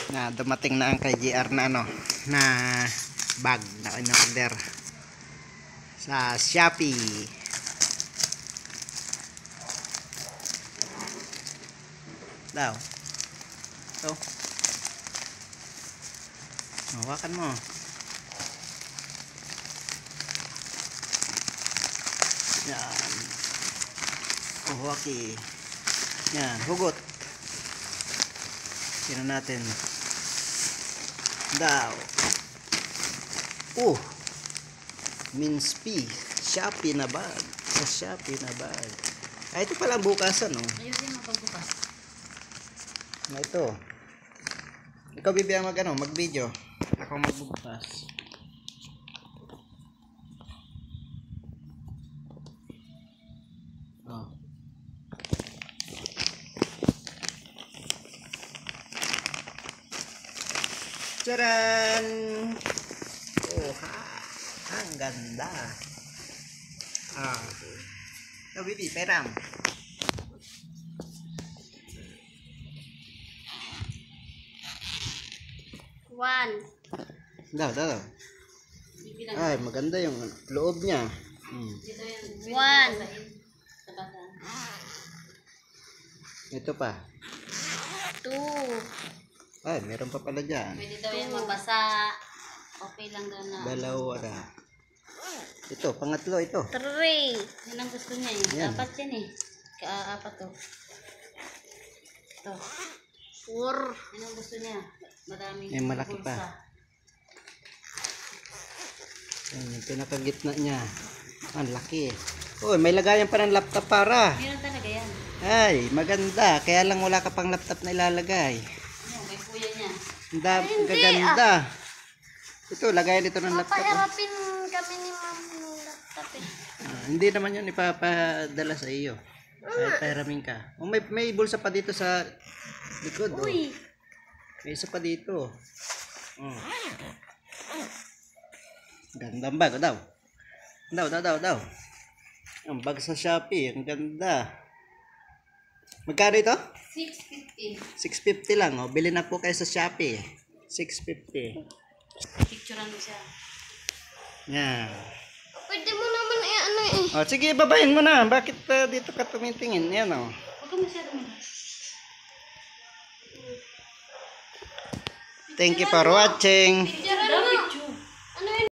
na dumating na ang kay GR na ano na bag na in-order sa Shopee. Daw. Ito. Hawakan mo. Yan. Hawaki. Yan, hugot. Tingnan natin. Daw. Mince pea. Shopee na bag. Sa Shopee na bag. Ay, ito pala bukasan, no? Ayusin mo pagbukas. Na ito. Ikaw bibiyang mag-video. Ako magbukas. Oh. Tcharan! Oh, ang ganda. Ito, bibi, peram. One. Daw. Ay, maganda yung loob niya. One. Ito pa. Two. Ay, meron pa pala dyan. Pwede daw yan mabasa. Okay lang daw na. Dalawa na. Ito, pangatlo ito. Three. Yan ang gusto niya eh. Yan. Apat yan eh. Apat to. Ito. Four. Yan ang gusto niya. Maraming Eh, malaki pa. bulsa. Ayan, yung pinakagitna niya. Ang laki. Oh, may lagayan pa ng laptop para. Meron talaga yan. Ay, maganda. Kaya lang wala ka pang laptop na ilalagay. Ano, may kuya niya. Ang gaganda. Ito, lagayan ito ng laptop. Papaharapin kami ni ma'am ng laptop eh. Hindi naman yun ipapadala sa iyo. Kahit pahiramin ka. Oh, may bulsa pa dito sa likod. Oh. Uy. May isa pa dito. Oh. Gandang bag. Daw. Ang bag sa Shopee. Ang ganda. Magkano ito? 650. 650 lang. Oh. Bili na po kayo sa Shopee. 650. Picturean mo siya. Yan. Pwede mo naman ano eh. Oh, sige, babayin mo na. Bakit dito ka tumitingin? Yan oh. Huwag ka masyado mo. Thank you for watching. Picture